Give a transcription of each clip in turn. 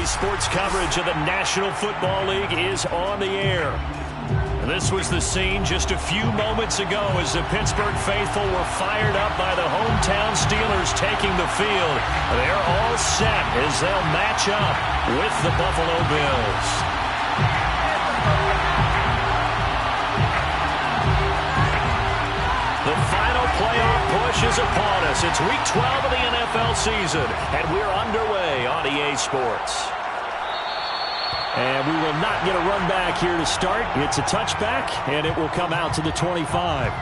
Sports coverage of the National Football League is on the air. This was the scene just a few moments ago as the Pittsburgh faithful were fired up by the hometown Steelers taking the field. They're all set as they'll match up with the Buffalo Bills. The final playoff push is upon us. It's Week 12 of the NFL season, and we're underway on EA Sports. And we will not get a run back here to start. It's a touchback, and it will come out to the 25.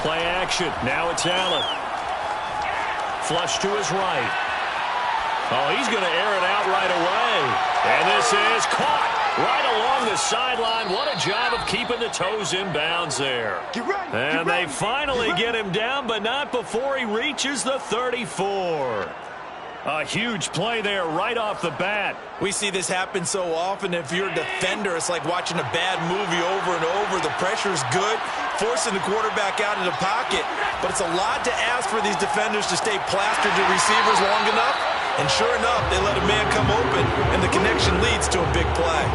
Play action. Now it's Allen. Flush to his right. Oh, he's going to air it out right away. And this is caught right along the sideline. What a job of keeping the toes in bounds there. And they finally get him down, but not before he reaches the 34. A huge play there right off the bat. We see this happen so often. If you're a defender, it's like watching a bad movie over and over. The pressure's good, forcing the quarterback out of the pocket. But it's a lot to ask for these defenders to stay plastered to receivers long enough. And sure enough, they let a man come open, and the connection leads to a big play.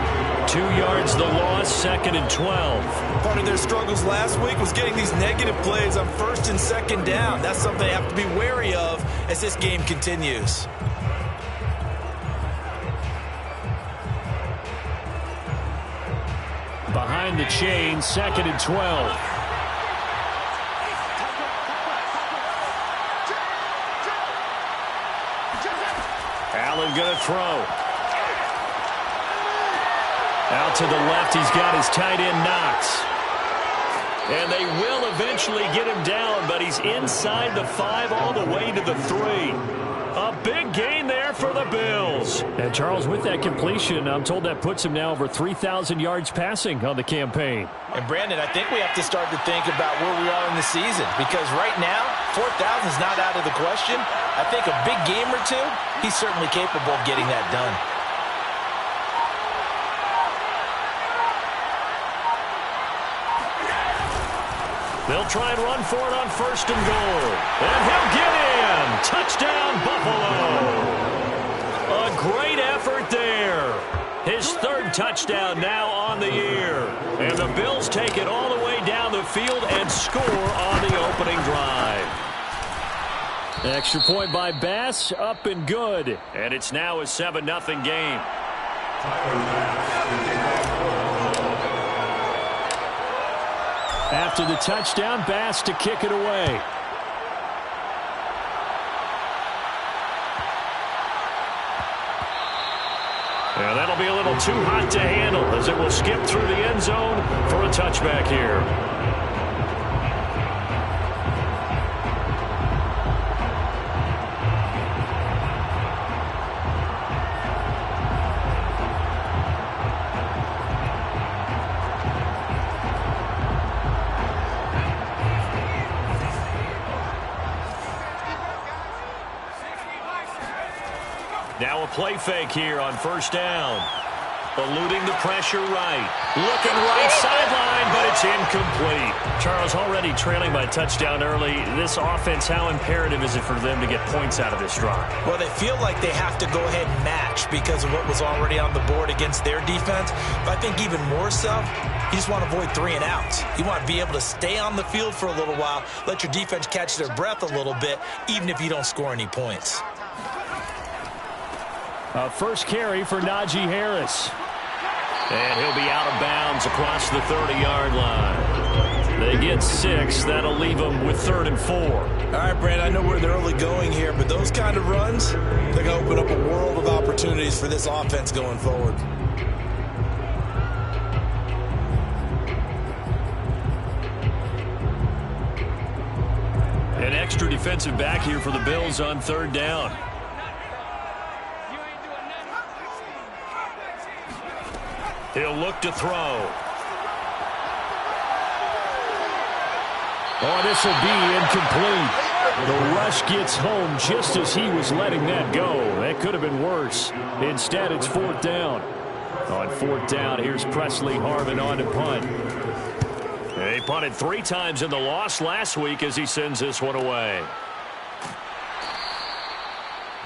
2 yards the loss, 2nd and 12. Part of their struggles last week was getting these negative plays on 1st and 2nd down. That's something they have to be wary of as this game continues. Behind the chain, 2nd and 12. Allen going to throw. Out to the left, he's got his tight end Knox. And they will eventually get him down, but he's inside the 5 all the way to the 3. A big gain there for the Bills. And Charles, with that completion, I'm told that puts him now over 3,000 yards passing on the campaign. And Brandon, I think we have to start to think about where we are in the season, because right now, 4,000 is not out of the question. I think a big game or two, he's certainly capable of getting that done. They'll try and run for it on 1st and goal. And he'll get in. Touchdown, Buffalo. A great effort there. His 3rd touchdown now on the year. And the Bills take it all the way down the field and score on the opening drive. Extra point by Bass, up and good. And it's now a 7-0 game. After the touchdown, Bass to kick it away. And that'll be a little too hot to handle as it will skip through the end zone for a touchback here. Now a play fake here on 1st down. Eluding the pressure right. Looking right sideline, but it's incomplete. Charles, already trailing by touchdown early. This offense, how imperative is it for them to get points out of this drive? Well, they feel like they have to go ahead and match because of what was already on the board against their defense. But I think even more so, you just want to avoid 3 and outs. You want to be able to stay on the field for a little while, let your defense catch their breath a little bit, even if you don't score any points. First carry for Najee Harris. And he'll be out of bounds across the 30-yard line. They get 6. That'll leave them with 3rd and 4. All right, Brand, I know where they're early going here, but those kind of runs, they're going to open up a world of opportunities for this offense going forward. An extra defensive back here for the Bills on 3rd down. He'll look to throw. Oh, this will be incomplete. The rush gets home just as he was letting that go. That could have been worse. Instead, it's fourth down. On fourth down, here's Presley Harvin on to punt. He punted 3 times in the loss last week as he sends this one away.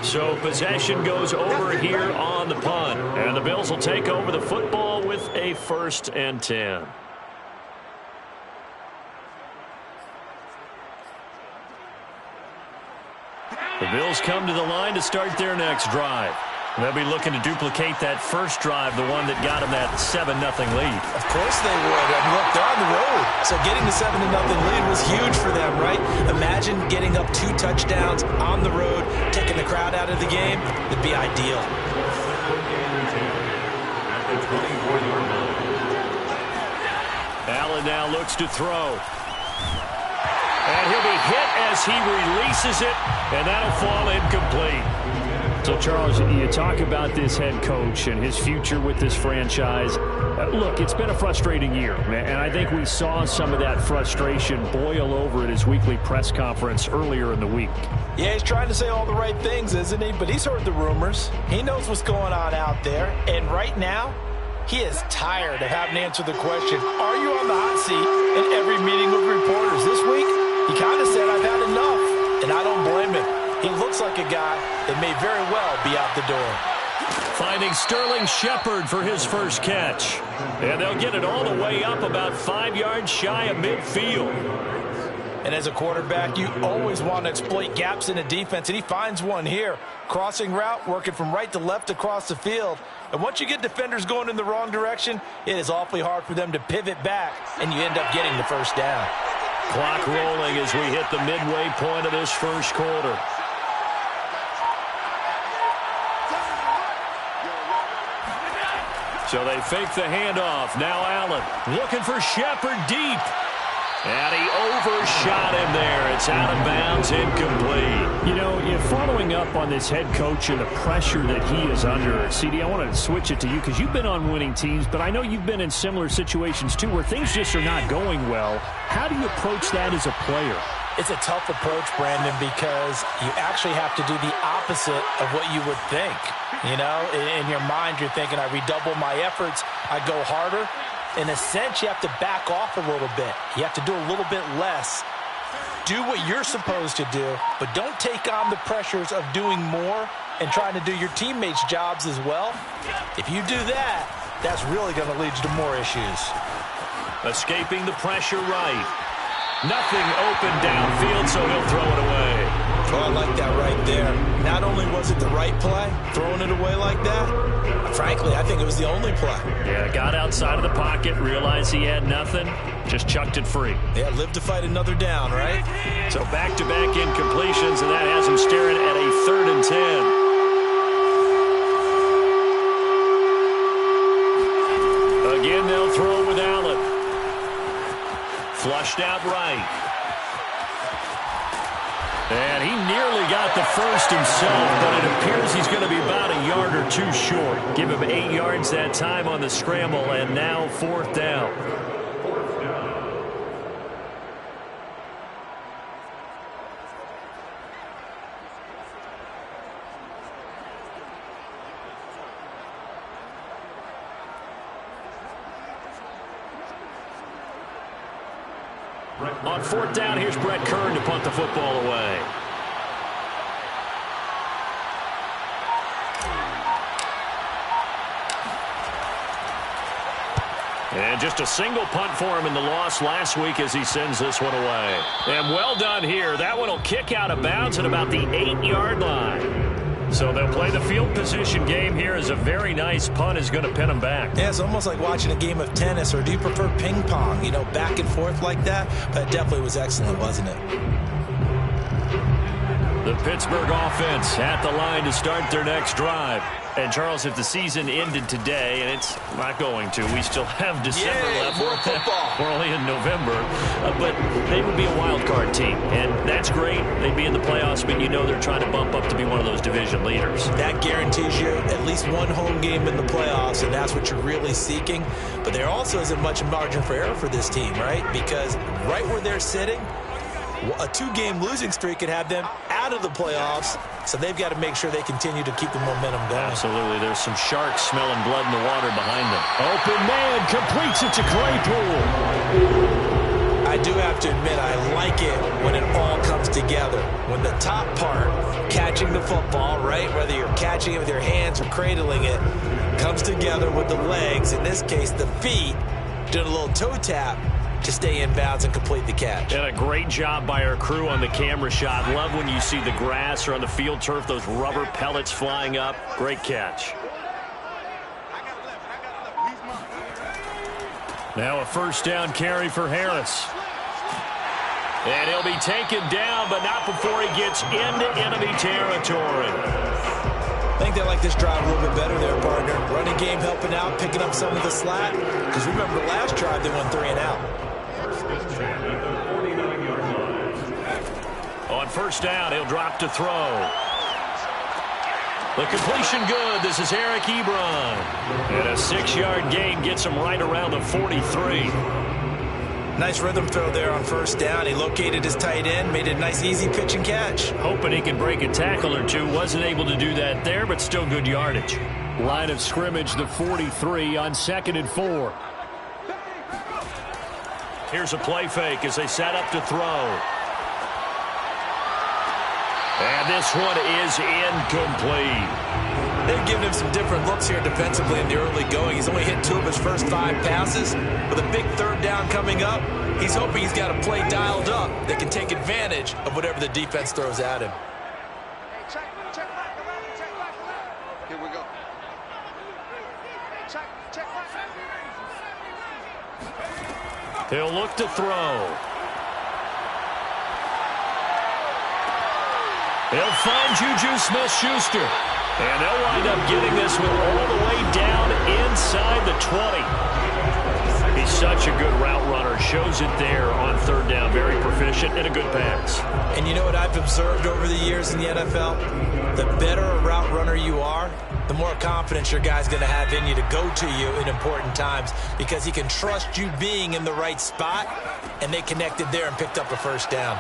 So possession goes over here on the punt. And the Bills will take over the football with a 1st and 10. The Bills come to the line to start their next drive. They'll be looking to duplicate that first drive, the one that got them that 7-0 lead. Of course they would. I mean, look, they're on the road. So getting the 7-0 lead was huge for them, right? Imagine getting up 2 touchdowns on the road, taking the crowd out of the game. It'd be ideal. Allen now looks to throw. And he'll be hit as he releases it, and that'll fall incomplete. So, Charles, you talk about this head coach and his future with this franchise. Look, it's been a frustrating year, and I think we saw some of that frustration boil over at his weekly press conference earlier in the week. Yeah, he's trying to say all the right things, isn't he? But he's heard the rumors. He knows what's going on out there. And right now, he is tired of having to answer the question, are you on the hot seat in every meeting with reporters? This week, he kind of said, I've had enough, and I don't blame him. He looks like a guy that may very well be out the door. Finding Sterling Shepard for his first catch. And they'll get it all the way up about 5 yards shy of midfield. And as a quarterback, you always want to exploit gaps in a defense, and he finds one here. Crossing route, working from right to left across the field. And once you get defenders going in the wrong direction, it is awfully hard for them to pivot back, and you end up getting the first down. Clock rolling as we hit the midway point of this first quarter. So they fake the handoff. Now Allen looking for Shepard deep. And he overshot him there. It's out of bounds, incomplete. You know, following up on this head coach and the pressure that he is under, CD, I wanted to switch it to you because you've been on winning teams, but I know you've been in similar situations too where things just are not going well. How do you approach that as a player? It's a tough approach, Brandon, because you actually have to do the opposite of what you would think. You know, in your mind, you're thinking, I redouble my efforts, I go harder. In a sense, you have to back off a little bit. You have to do a little bit less. Do what you're supposed to do, but don't take on the pressures of doing more and trying to do your teammates' jobs as well. If you do that, that's really going to lead you to more issues. Escaping the pressure right. Nothing open downfield, so he'll throw it away. Oh, I like that right there. Not only was it the right play, throwing it away like that, frankly, I think it was the only play. Yeah, got outside of the pocket, realized he had nothing, just chucked it free. Yeah, live to fight another down, right? So back-to-back incompletions, and that has him staring at a 3rd and 10. Again, they'll throw with Allen. Flushed out right. And he nearly got the first himself, but it appears he's going to be about a yard or 2 short. Give him 8 yards that time on the scramble, and now 4th down. On 4th down, here's Brett Kern to punt the football away. And just a single punt for him in the loss last week as he sends this one away. And well done here. That one will kick out of bounds at about the 8-yard line. So they'll play the field position game here as a very nice punt is going to pin them back. Yeah, it's almost like watching a game of tennis, or do you prefer ping pong, you know, back and forth like that? But it definitely was excellent, wasn't it? The Pittsburgh offense at the line to start their next drive. And, Charles, if the season ended today, and it's not going to, we still have December left. More football. We're only in November. But they would be a wild card team, and that's great. They'd be in the playoffs, but you know they're trying to bump up to be one of those division leaders. That guarantees you at least one home game in the playoffs, and that's what you're really seeking. But there also isn't much margin for error for this team, right? Because right where they're sitting, A 2-game losing streak could have them out of the playoffs, so they've got to make sure they continue to keep the momentum going. Absolutely. There's some sharks smelling blood in the water behind them. Open man completes it to Claypool. I do have to admit, I like it when it all comes together. When the top part, catching the football, right, whether you're catching it with your hands or cradling it, comes together with the legs, in this case the feet, doing a little toe tap to stay in bounds and complete the catch. And a great job by our crew on the camera shot. Love when you see the grass or on the field turf, those rubber pellets flying up. Great catch. Now a first down carry for Harris. And he'll be taken down, but not before he gets into enemy territory. I think they like this drive a little bit better there, partner. Running game helping out, picking up some of the slack. Because remember, the last drive they went 3 and out. On first down, he'll drop to throw. The completion good. This is Eric Ebron. And a 6-yard gain gets him right around the 43. Nice rhythm throw there on first down. He located his tight end, made it a nice, easy pitch and catch. Hoping he can break a tackle or two. Wasn't able to do that there, but still good yardage. Line of scrimmage, the 43 on 2nd and 4. Here's a play fake as they set up to throw. And this one is incomplete. They've given him some different looks here defensively in the early going. He's only hit 2 of his first 5 passes. With a big third down coming up, he's hoping he's got a play dialed up that can take advantage of whatever the defense throws at him. Check back. Here we go. Check back. He'll look to throw. He'll find Juju Smith-Schuster. And they'll wind up getting this one all the way down inside the 20. He's such a good route runner. Shows it there on third down. Very proficient and a good pass. And you know what I've observed over the years in the NFL? The better a route runner you are, the more confidence your guy's going to have in you to go to you in important times because he can trust you being in the right spot, and they connected there and picked up a first down.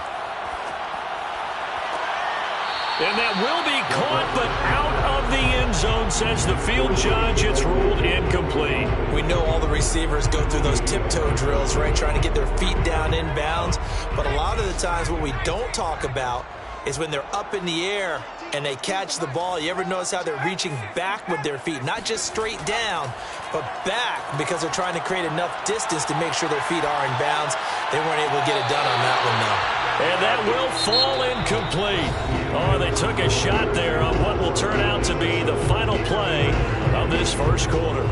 And that will be caught, but out of the end zone, says the field judge. It's ruled incomplete. We know all the receivers go through those tiptoe drills, right, trying to get their feet down in bounds. But a lot of the times what we don't talk about is when they're up in the air and they catch the ball. You ever notice how they're reaching back with their feet? Not just straight down, but back because they're trying to create enough distance to make sure their feet are in bounds. They weren't able to get it done on that one, though. And that will fall incomplete. Oh, they took a shot there on what will turn out to be the final play of this first quarter.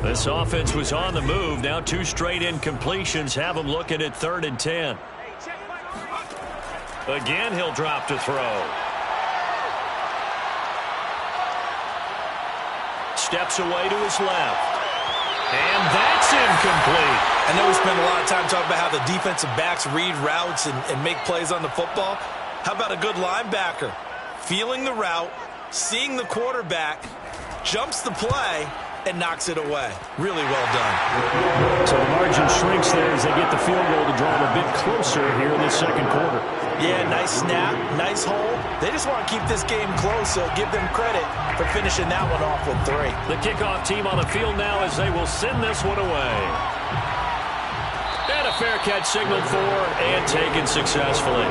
This offense was on the move. Now 2 straight incompletions have them looking at 3rd and 10. Again, he'll drop to throw. Steps away to his left. And that's incomplete. I know we spend a lot of time talking about how the defensive backs read routes and make plays on the football. How about a good linebacker? Feeling the route, seeing the quarterback, jumps the play, and knocks it away. Really well done. So the margin shrinks there as they get the field goal to draw them a bit closer here in the second quarter. Yeah, nice snap, nice hole. They just want to keep this game close, so give them credit for finishing that one off with 3. The kickoff team on the field now as they will send this one away. And a fair catch signaled for and taken successfully.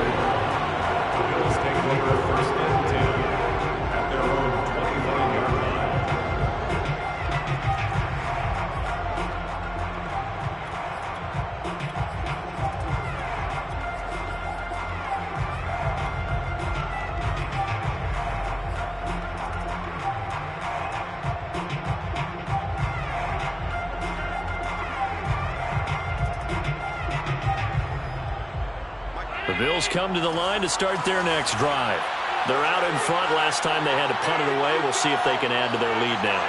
The Bills come to the line to start their next drive. They're out in front. Last time they had to punt it away. We'll see if they can add to their lead now.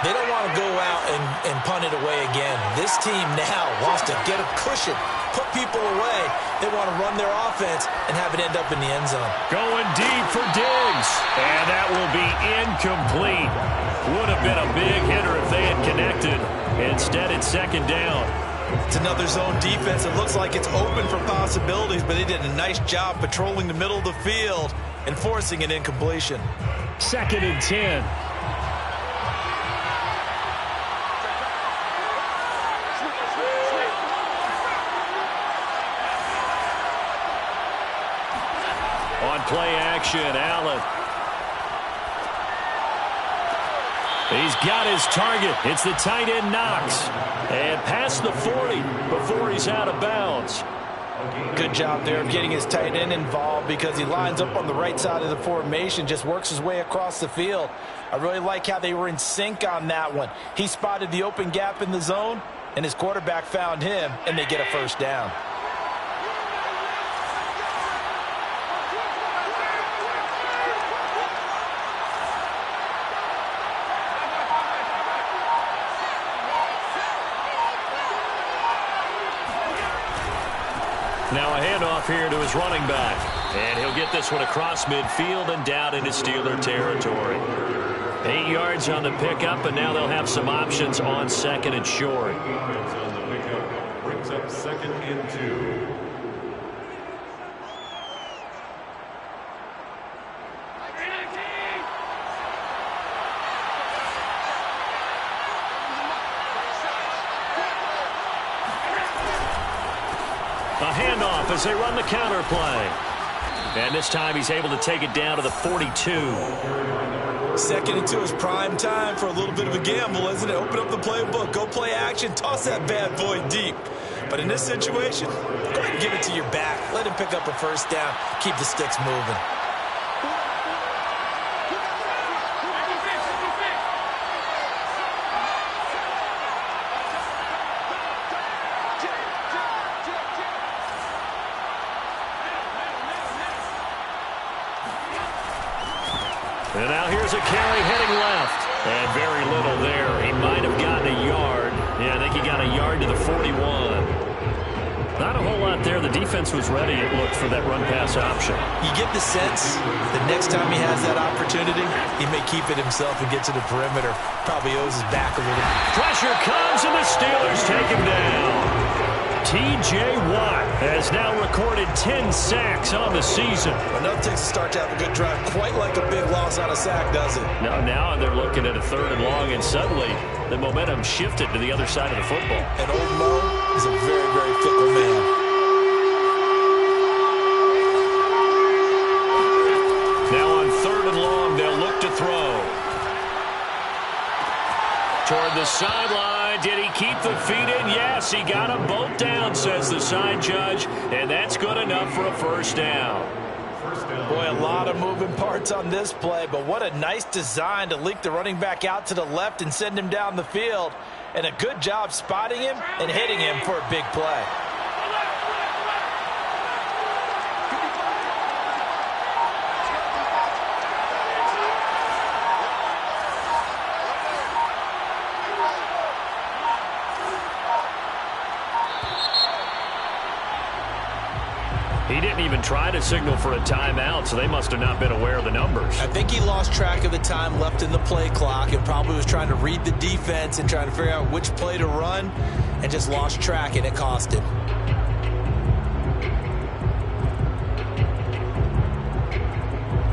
They don't want to go out and punt it away again. This team now wants to get a cushion, put people away. They want to run their offense and have it end up in the end zone. Going deep for Diggs. And that will be incomplete. Would have been a big hitter if they had connected. Instead, it's 2nd down. It's another zone defense. It looks like it's open for possibilities, but they did a nice job patrolling the middle of the field and forcing an incompletion. 2nd and 10. On play action, Allen. He's got his target. It's the tight end Knox. And past the 40 before he's out of bounds. Good job there of getting his tight end involved because he lines up on the right side of the formation, just works his way across the field. I really like how they were in sync on that one. He spotted the open gap in the zone, and his quarterback found him, and they get a first down. Now a handoff here to his running back. And he'll get this one across midfield and down into Steeler territory. 8 yards on the pickup, and now they'll have some options on 2nd and short. On the pickup brings up 2nd and 2. A handoff as they run the counter play. And this time he's able to take it down to the 42. 2nd and 2 is prime time for a little bit of a gamble, isn't it? Open up the playbook, go play action, toss that bad boy deep. But in this situation, go ahead and give it to your back. Let him pick up a first down. Keep the sticks moving. And now here's a carry heading left. And very little there. He might have gotten a yard. Yeah, I think he got a yard to the 41. Not a whole lot there. The defense was ready, it looked, for that run-pass option. You get the sense the next time he has that opportunity, he may keep it himself and get to the perimeter. Probably owes his back a little. Pressure comes, and the Steelers take him down. T.J. Watt has now recorded 10 sacks on the season. Enough takes a start to have a good drive. Quite like a big loss on a sack, does it? Now they're looking at a 3rd and long, and suddenly the momentum shifted to the other side of the football. And old Mo is a very, very fickle man. Now on 3rd and long, they'll look to throw. Toward the sideline. Did he keep the feet in? Yes, he got them both down, says the side judge, and that's good enough for a first down. Boy, a lot of moving parts on this play, but what a nice design to leak the running back out to the left and send him down the field, and a good job spotting him and hitting him for a big play. He didn't even try to signal for a timeout, so they must have not been aware of the numbers. I think he lost track of the time left in the play clock and probably was trying to read the defense and trying to figure out which play to run and just lost track, and it cost him.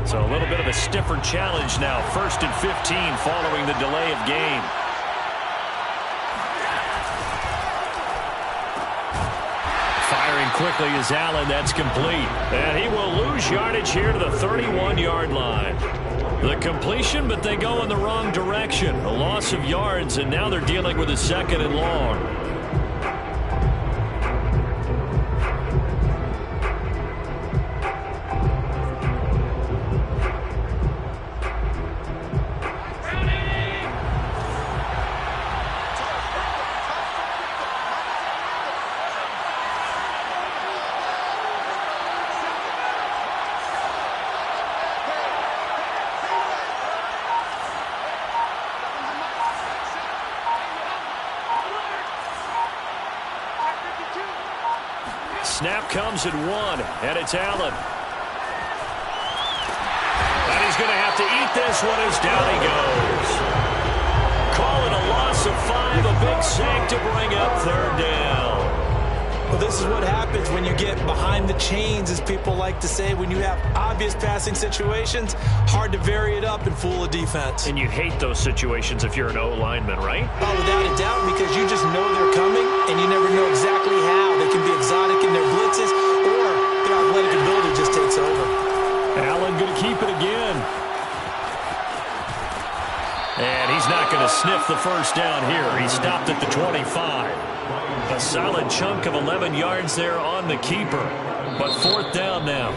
So a little bit of a stiffer challenge now. 1st and 15 following the delay of game. Firing quickly is Allen. That's complete. And he will lose yardage here to the 31-yard line. The completion, but they go in the wrong direction. A loss of yards, and now they're dealing with a 2nd and long. Snap comes at 1, and it's Allen. And he's going to have to eat this one as down he goes. Call it a loss of 5, a big sack to bring up 3rd down. Well, this is what happens when you get behind the chains, as people like to say. When you have obvious passing situations, hard to vary it up and fool a defense. And you hate those situations if you're an O-lineman, right? Oh, without a doubt, because you just know they're coming, and you never know exactly how. They can be exotic in their blitzes, or their athletic ability just takes over. Allen going to keep it again. And he's not going to sniff the first down here. He stopped at the 25. A solid chunk of 11 yards there on the keeper. But fourth down now.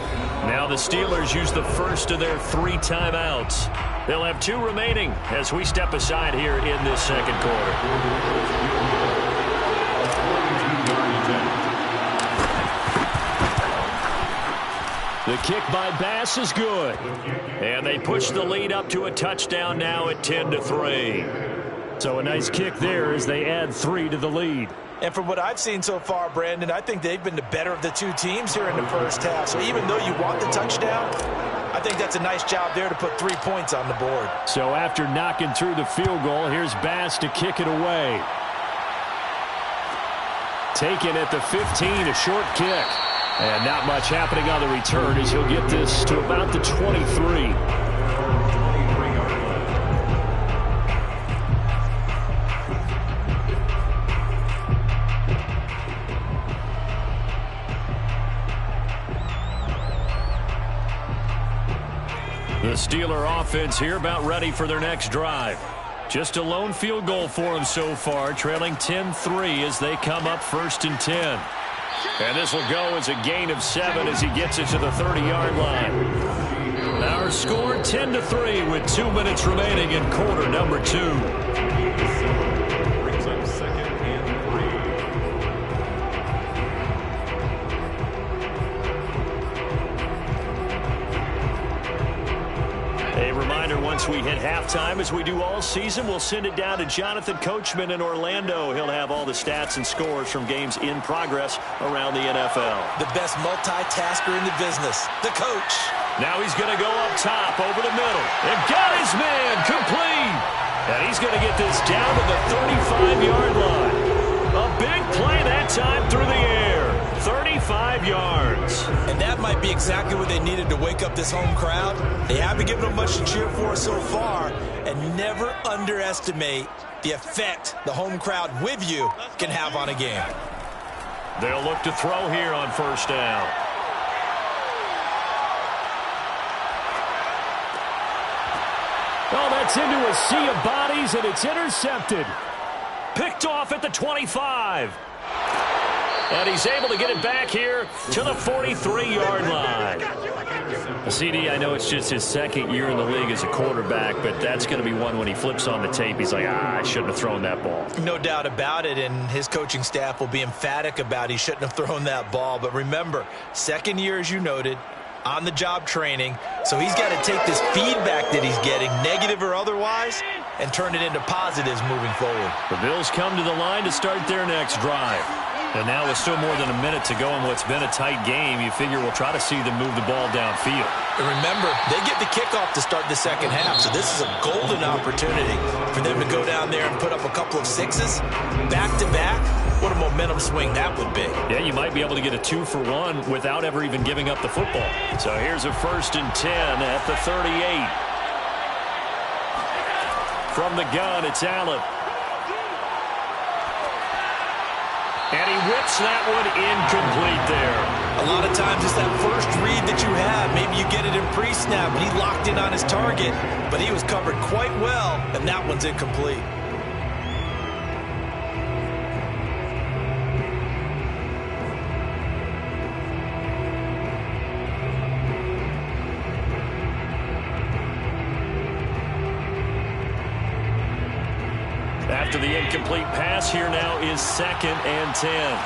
Now the Steelers use the first of their 3 timeouts. They'll have 2 remaining as we step aside here in this second quarter. The kick by Bass is good. And they push the lead up to a touchdown now at 10-3. So a nice kick there as they add 3 to the lead. And from what I've seen so far, Brandon, I think they've been the better of the 2 teams here in the first half. So even though you want the touchdown, I think that's a nice job there to put 3 points on the board. So after knocking through the field goal, here's Bass to kick it away. Taken at the 15, a short kick. And not much happening on the return as he'll get this to about the 23. The Steeler offense here about ready for their next drive. Just a lone field goal for them so far, trailing 10-3 as they come up 1st and 10. And this will go as a gain of 7 as he gets it to the 30-yard line. Our score 10-3 with 2 minutes remaining in quarter number 2. Brings up second and 3. A reminder, once we hit halftime, as we do all season, we'll send it down to Jonathan Coachman in Orlando. He'll have all the stats and scores from games in progress around the NFL. The best multitasker in the business, the coach. Now he's going to go up top over the middle. And got his man complete. And he's going to get this down to the 35-yard line. A big play that time through the air. 35 yards. And that might be exactly what they needed to wake up this home crowd. They haven't given them much to cheer for so far. And never underestimate the effect the home crowd with you can have on a game. They'll look to throw here on first down. Oh, that's into a sea of bodies, and it's intercepted. Picked off at the 25. And he's able to get it back here to the 43-yard line. CD, I know it's just his second year in the league as a quarterback, but that's going to be one when he flips on the tape. He's like, I shouldn't have thrown that ball. No doubt about it, and his coaching staff will be emphatic about he shouldn't have thrown that ball. But remember, second year, as you noted, on-the-job training, so he's got to take this feedback that he's getting, negative or otherwise, and turn it into positives moving forward. The Bills come to the line to start their next drive. And now with still more than a minute to go in what's been a tight game, you figure we'll try to see them move the ball downfield. And remember, they get the kickoff to start the second half, so this is a golden opportunity for them to go down there and put up a couple of sixes back-to-back. What a momentum swing that would be. Yeah, you might be able to get a 2-for-1 without ever even giving up the football. So here's a 1st and 10 at the 38. From the gun, it's Allen. And he whips that one incomplete there. A lot of times it's that first read that you have. Maybe you get it in pre-snap, and he locked in on his target, but he was covered quite well, and that one's incomplete. After the incomplete pass, here now is 2nd and 10.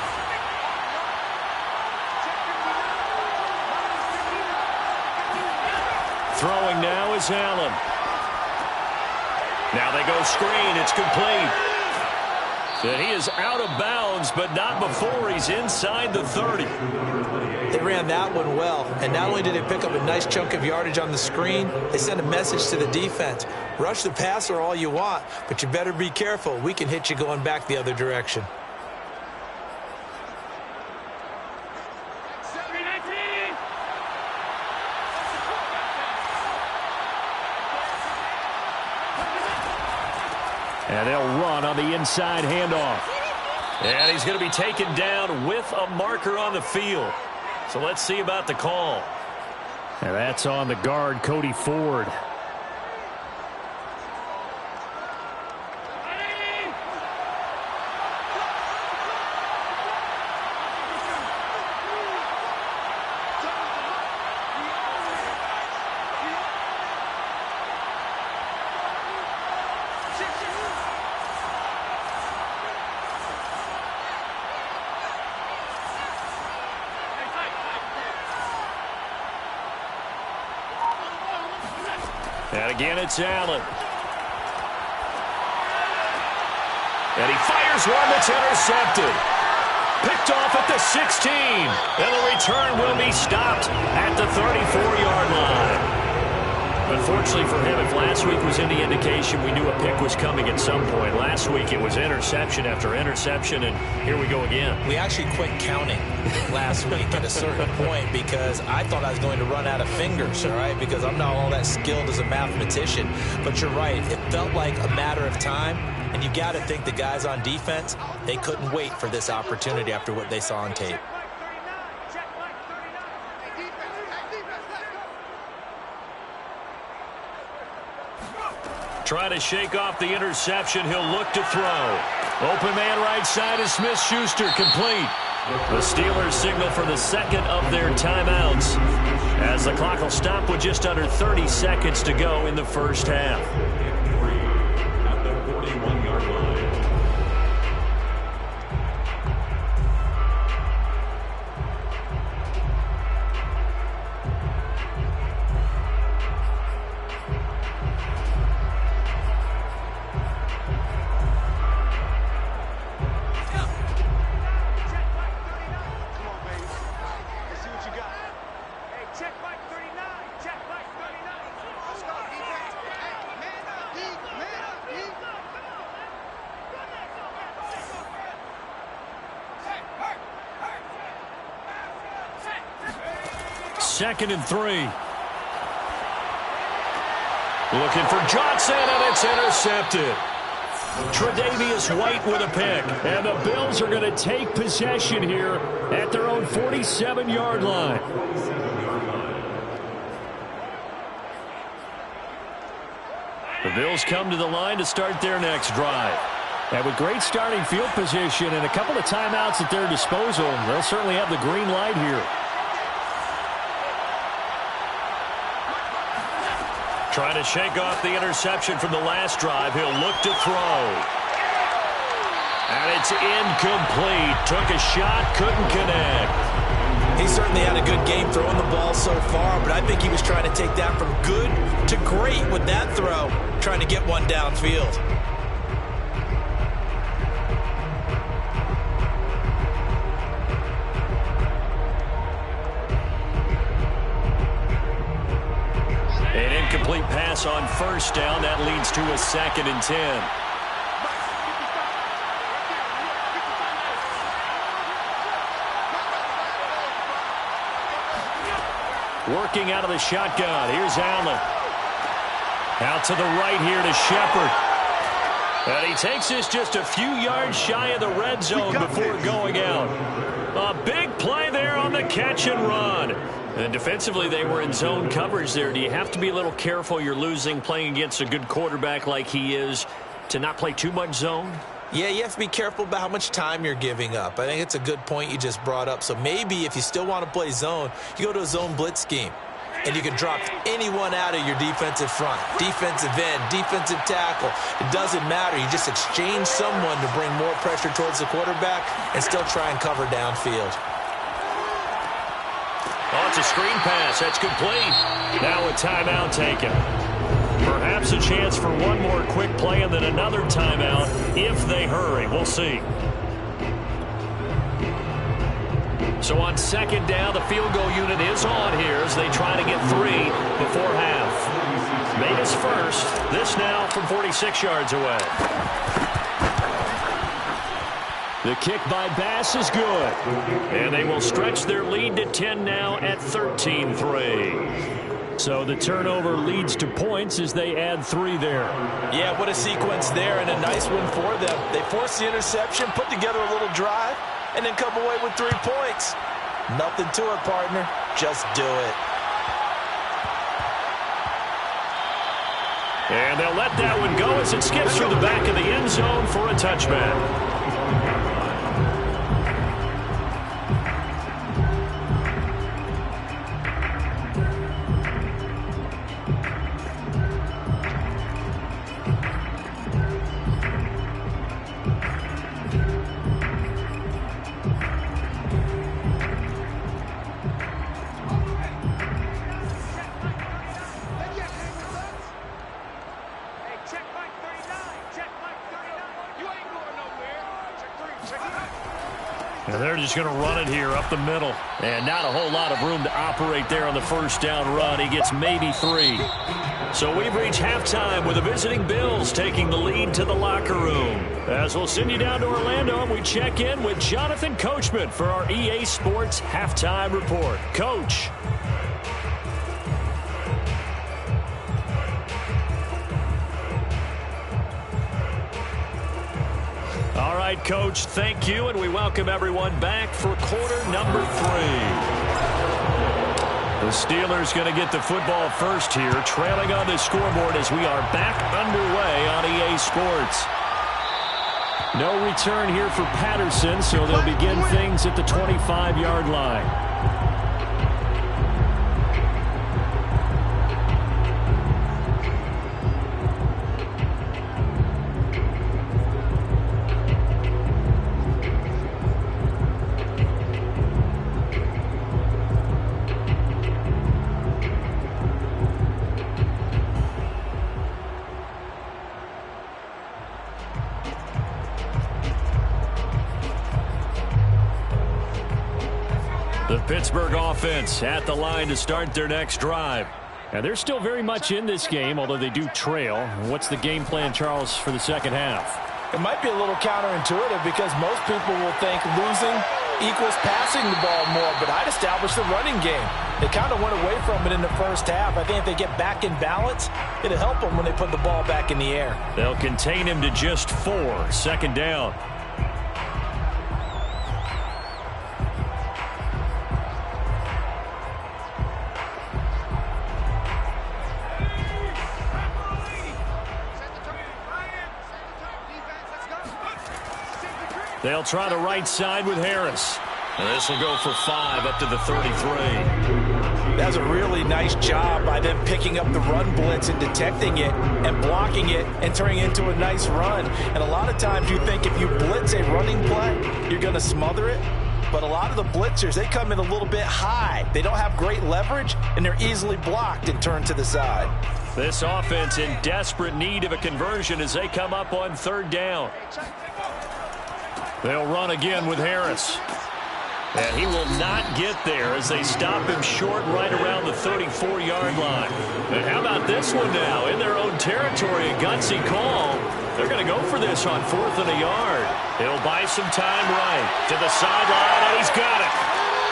Throwing now is Allen. Now they go screen. It's complete. And he is out of bounds, but not before he's inside the 30. They ran that one well, and not only did they pick up a nice chunk of yardage on the screen, they sent a message to the defense. Rush the passer all you want, but you better be careful. We can hit you going back the other direction. And they'll run on the inside handoff. And he's going to be taken down with a marker on the field. So let's see about the call. And that's on the guard, Cody Ford. And again, it's Allen. And he fires one that's intercepted. Picked off at the 16. And the return will be stopped at the 34-yard line. Unfortunately for him, if last week was any indication, we knew a pick was coming at some point. Last week it was interception after interception, and here we go again. We actually quit counting last week at a certain point because I thought I was going to run out of fingers, all right, because I'm not all that skilled as a mathematician. But you're right. It felt like a matter of time, and you got to think the guys on defense, they couldn't wait for this opportunity after what they saw on tape. Trying to shake off the interception. He'll look to throw. Open man right side is Smith-Schuster, complete. The Steelers signal for the second of their timeouts as the clock will stop with just under 30 seconds to go in the first half. At the 41-yard line. Second and 3. Looking for Johnson, and it's intercepted. Tre'Davious White with a pick. And the Bills are going to take possession here at their own 47-yard line. The Bills come to the line to start their next drive. And with great starting field position and a couple of timeouts at their disposal, they'll certainly have the green light here. Trying to shake off the interception from the last drive. He'll look to throw. And it's incomplete. Took a shot, couldn't connect. He certainly had a good game throwing the ball so far, but I think he was trying to take that from good to great with that throw, trying to get one downfield. An incomplete pass on first down. That leads to a 2nd and 10. Working out of the shotgun. Here's Allen. Out to the right here to Shepard. And he takes this just a few yards shy of the red zone before going out. A big play there on the catch and run. And defensively, they were in zone coverage there. Do you have to be a little careful? You're losing playing against a good quarterback like he is to not play too much zone? Yeah, you have to be careful about how much time you're giving up. I think it's a good point you just brought up. So maybe if you still want to play zone, you go to a zone blitz scheme. And you can drop anyone out of your defensive front, defensive end, defensive tackle. It doesn't matter. You just exchange someone to bring more pressure towards the quarterback and still try and cover downfield. Oh, it's a screen pass. That's complete. Now a timeout taken. Perhaps a chance for one more quick play and then another timeout if they hurry. We'll see. So on second down, the field goal unit is on here as they try to get 3 before half. Made his first. This now from 46 yards away. The kick by Bass is good. And they will stretch their lead to 10 now at 13-3. So the turnover leads to points as they add 3 there. Yeah, what a sequence there, and a nice one for them. They force the interception, put together a little drive, and then come away with 3 points. Nothing to it, partner. Just do it. And they'll let that one go as it skips through the back of the end zone for a touchback. And they're just going to run it here up the middle. And not a whole lot of room to operate there on the first down run. He gets maybe 3. So we've reached halftime with the visiting Bills taking the lead to the locker room. As we'll send you down to Orlando, and we check in with Jonathan Coachman for our EA Sports Halftime Report. Coach. All right, Coach, thank you, and we welcome everyone back for quarter number 3. The Steelers going to get the football first here, trailing on the scoreboard as we are back underway on EA Sports. No return here for Patterson, so they'll begin things at the 25-yard line. The Pittsburgh offense at the line to start their next drive. And they're still very much in this game, although they do trail. What's the game plan, Charles, for the second half? It might be a little counterintuitive because most people will think losing equals passing the ball more, but I'd establish the running game. They kind of went away from it in the first half. I think if they get back in balance, it'll help them when they put the ball back in the air. They'll contain him to just 4. Second down. They'll try the right side with Harris. And this will go for 5 up to the 33. That's a really nice job by them picking up the run blitz and detecting it and blocking it and turning it into a nice run. And a lot of times you think if you blitz a running play, you're going to smother it. But a lot of the blitzers, they come in a little bit high. They don't have great leverage, and they're easily blocked and turned to the side. This offense in desperate need of a conversion as they come up on 3rd down. They'll run again with Harris. And he will not get there as they stop him short right around the 34-yard line. And how about this one now? In their own territory, a gutsy call. They're going to go for this on 4th and a yard. He'll buy some time right to the sideline, and he's got it.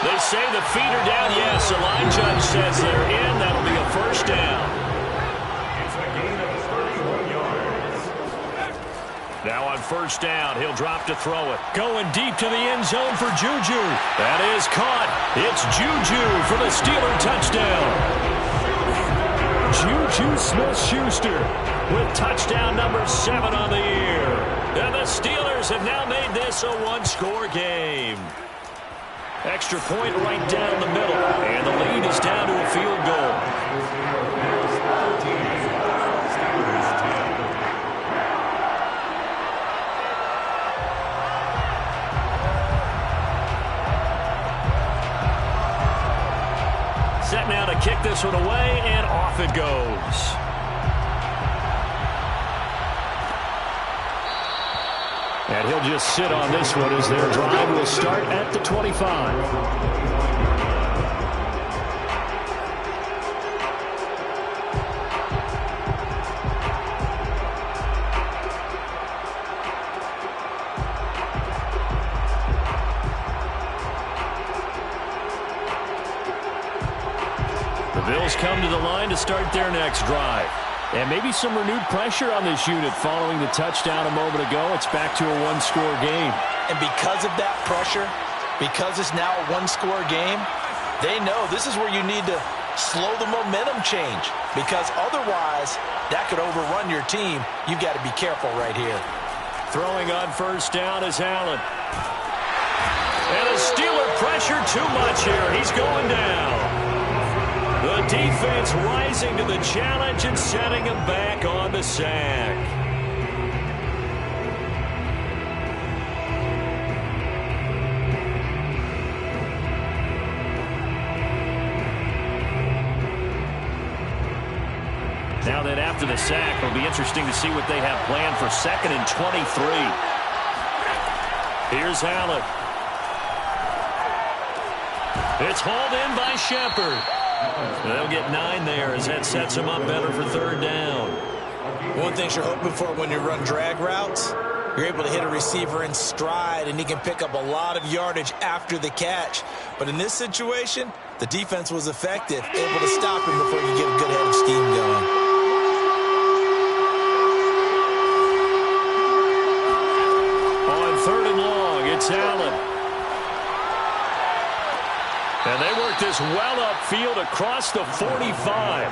They say the feet are down. Yes, the line judge says they're in. That'll be a first down. Now on first down, he'll drop to throw it. Going deep to the end zone for Juju. That is caught. It's Juju for the Steeler touchdown. Juju Smith-Schuster with touchdown number 7 on the year. And the Steelers have now made this a 1-score game. Extra point right down the middle. And the lead is down to a field goal. Set now to kick this one away, and off it goes. And he'll just sit on this one as their drive will start at the 25. The Bills come to the line to start their next drive. And maybe some renewed pressure on this unit following the touchdown a moment ago. It's back to a one-score game. And because of that pressure, because it's now a one-score game, they know this is where you need to slow the momentum change, because otherwise that could overrun your team. You've got to be careful right here. Throwing on first down is Allen. And a Steeler pressure too much here. He's going down. The defense rising to the challenge and setting him back on the sack. Now then, after the sack, it'll be interesting to see what they have planned for 2nd and 23. Here's Allen. It's hauled in by Shepard. They'll get 9 there as that sets them up better for 3rd down. One thing you're hoping for when you run drag routes, you're able to hit a receiver in stride, and he can pick up a lot of yardage after the catch. But in this situation, the defense was effective, able to stop him before you get a good head of steam going. On 3rd and long, it's Allen. And they work this well upfield across the 45.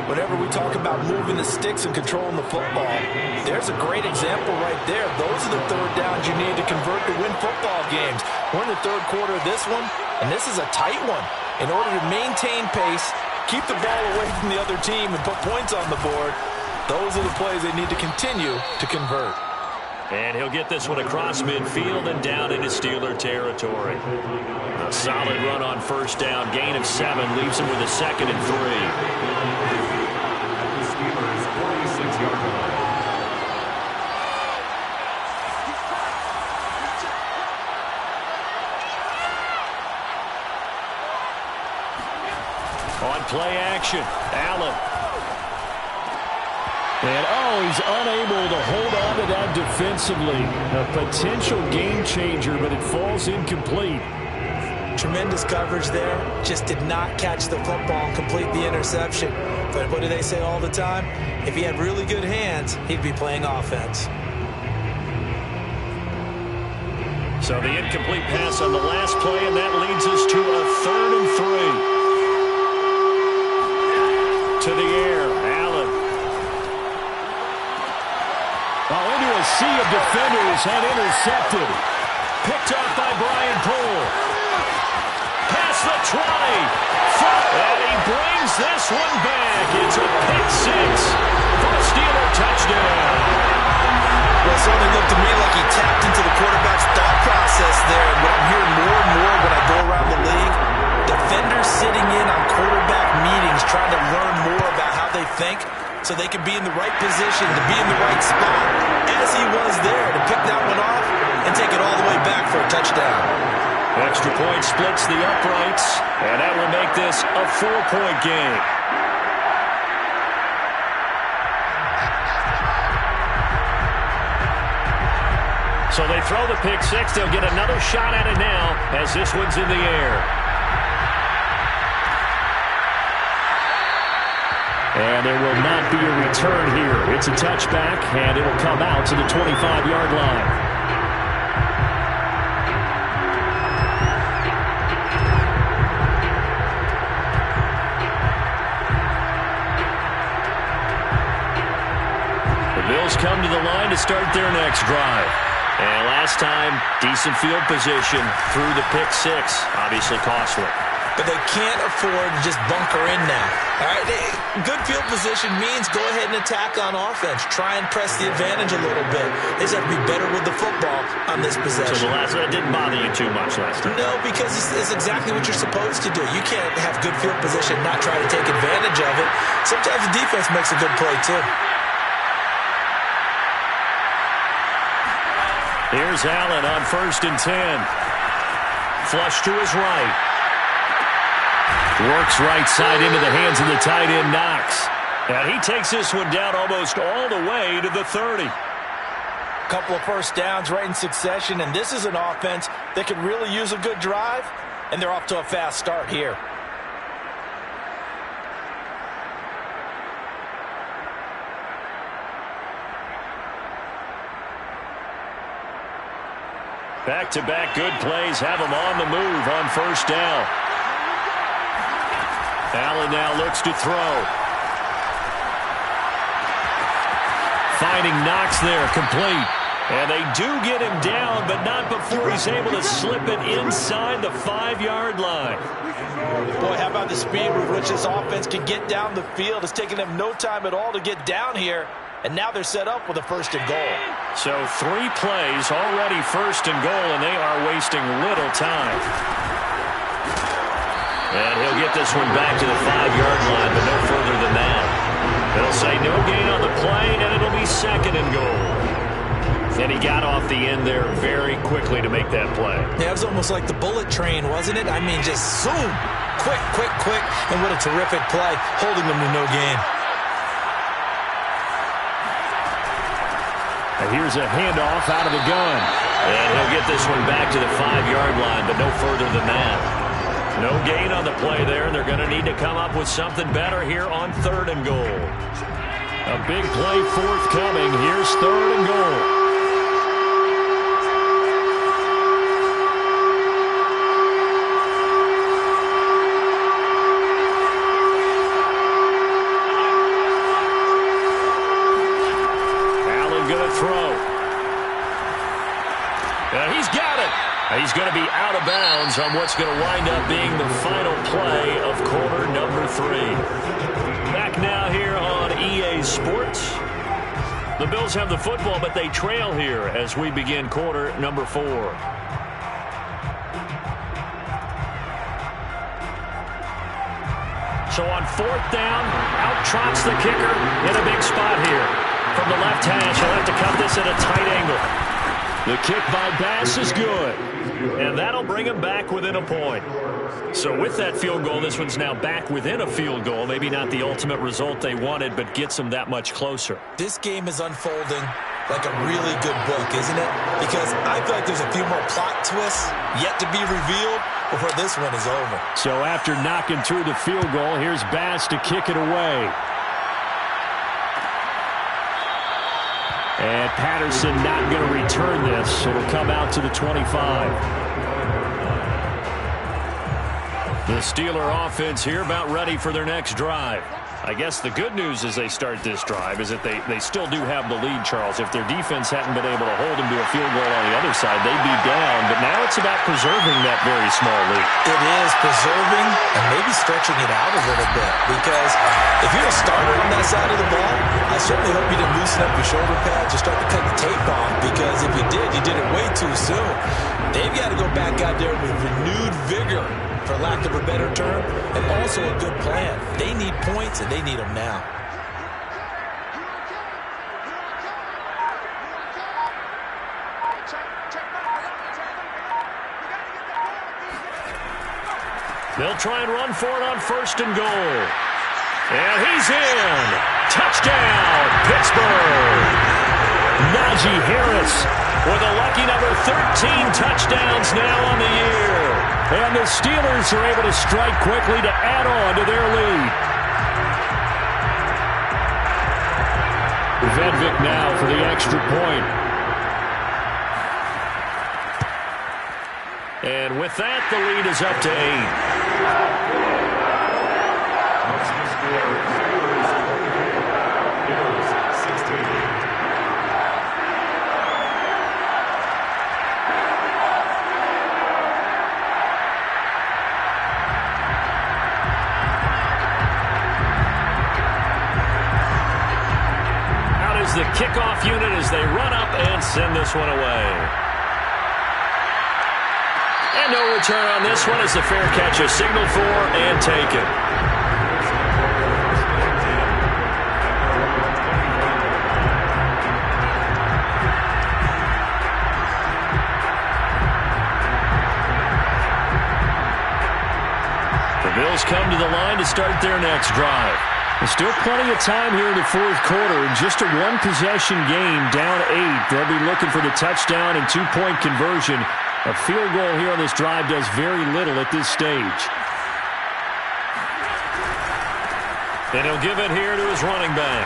Whenever we talk about moving the sticks and controlling the football, there's a great example right there. Those are the 3rd downs you need to convert to win football games. We're in the 3rd quarter of this one, and this is a tight one. In order to maintain pace, keep the ball away from the other team, and put points on the board, those are the plays they need to continue to convert. And he'll get this one across midfield and down into Steeler territory. A solid run on first down. Gain of 7 leaves him with a 2nd and 3. The Steelers' 46-yard line. On play action, Allen. And, he's unable to hold on to that defensively. A potential game changer, but it falls incomplete. Tremendous coverage there. Just did not catch the football and complete the interception. But what do they say all the time? If he had really good hands, he'd be playing offense. So the incomplete pass on the last play, and that leads us to a 3rd and 3. To the air, Allen. Into a sea of defenders and intercepted. Picked off by Brian Poole. Past the 20. And he brings this one back. It's a pick 6 for a Steeler touchdown. Well, it certainly looked to me like he tapped into the quarterback's thought process there. And what I'm hearing more and more when I go around the league, defenders sitting in on quarterback meetings trying to learn more about how they think so they can be in the right position, to be in the right spot, as he was there, to pick that one off and take it all the way back for a touchdown. Extra point splits the uprights, and that will make this a 4-point game. So they throw the pick 6. They'll get another shot at it now as this one's in the air. And there will not be a return here. It's a touchback, and it'll come out to the 25-yard line. The Bills come to the line to start their next drive. And last time, decent field position through the pick 6. Obviously costly. But they can't afford to just bunker in now. All right, good field position means go ahead and attack on offense. Try and press the advantage a little bit. They just have to be better with the football on this possession. So the last one didn't bother you too much last time? No, because it's exactly what you're supposed to do. You can't have good field position and not try to take advantage of it. Sometimes the defense makes a good play, too. Here's Allen on 1st and 10. Flush to his right. Works right side into the hands of the tight end, Knox. And he takes this one down almost all the way to the 30. Couple of first downs right in succession, and this is an offense that could really use a good drive, and they're off to a fast start here. Back-to-back good plays have them on the move on first down. Allen now looks to throw. Finding Knox there, complete. And they do get him down, but not before he's able to slip it inside the 5-yard line. Boy, how about the speed with which this offense can get down the field? It's taken them no time at all to get down here, and now they're set up with a 1st and goal. So 3 plays, already 1st and goal, and they are wasting little time. And he'll get this one back to the 5-yard line, but no further than that. They'll say no gain on the play, and it'll be 2nd and goal. And he got off the end there very quickly to make that play. Yeah, it was almost like the bullet train, wasn't it? I mean, just zoom. Quick, quick, quick. And what a terrific play, holding them to no gain. And here's a handoff out of the gun. And he'll get this one back to the 5-yard line, but no further than that. No gain on the play there, and they're going to need to come up with something better here on 3rd and goal. A big play forthcoming. Here's 3rd and goal. He's got it. He's going to be out of bounds on what's going to wind up being the final play of quarter number 3. Back now here on EA Sports. The Bills have the football, but they trail here as we begin quarter number 4. So on 4th down, out trots the kicker in a big spot here. From the left hash, he'll have to cut this at a tight angle. The kick by Bass is good, and that'll bring him back within a point. So with that field goal, this one's now back within a field goal. Maybe not the ultimate result they wanted, but gets them that much closer. This game is unfolding like a really good book, isn't it? Because I feel like there's a few more plot twists yet to be revealed before this one is over. So after knocking through the field goal, here's Bass to kick it away. And Patterson not going to return this. It'll come out to the 25. The Steeler offense here about ready for their next drive. I guess the good news as they start this drive is that they still do have the lead, Charles. If their defense hadn't been able to hold them to a field goal on the other side, they'd be down. But now it's about preserving that very small lead. It is preserving and maybe stretching it out a little bit. Because if you're a starter on that side of the ball, I certainly hope you didn't loosen up your shoulder pads or start to cut the tape off. Because if you did it way too soon. They've got to go back out there with renewed vigor, for lack of a better term, and also a good plan. They need points, and they need them now. They'll try and run for it on 1st and goal. And he's in. Touchdown, Pittsburgh. Najee Harris with a lucky number 13 touchdowns now on the year. And the Steelers are able to strike quickly to add on to their lead. Vedvik now for the extra point. And with that, the lead is up to 8. The kickoff unit as they run up and send this one away. And no return on this one as the fair catch is signaled for and taken. The Bills come to the line to start their next drive. There's still plenty of time here in the 4th quarter. Just a one-possession game, down 8. They'll be looking for the touchdown and 2-point conversion. A field goal here on this drive does very little at this stage. And he'll give it here to his running back.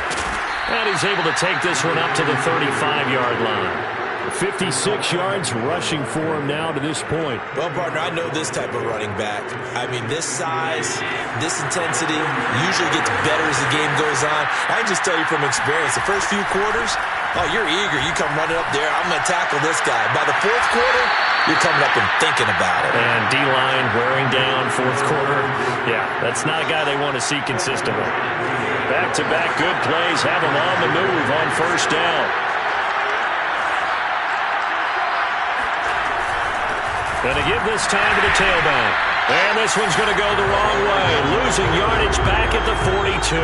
And he's able to take this one up to the 35-yard line. 56 yards rushing for him now to this point. Well, partner, I know this type of running back. I mean, this size, this intensity usually gets better as the game goes on. I can just tell you from experience, the first few quarters, oh, you're eager. You come running up there, I'm going to tackle this guy. By the fourth quarter, you're coming up and thinking about it. And D-line wearing down fourth quarter. Yeah, that's not a guy they want to see consistently. Back-to-back good plays have him on the move on first down. Going to give this time to the tailback. And this one's going to go the wrong way. Losing yardage back at the 42.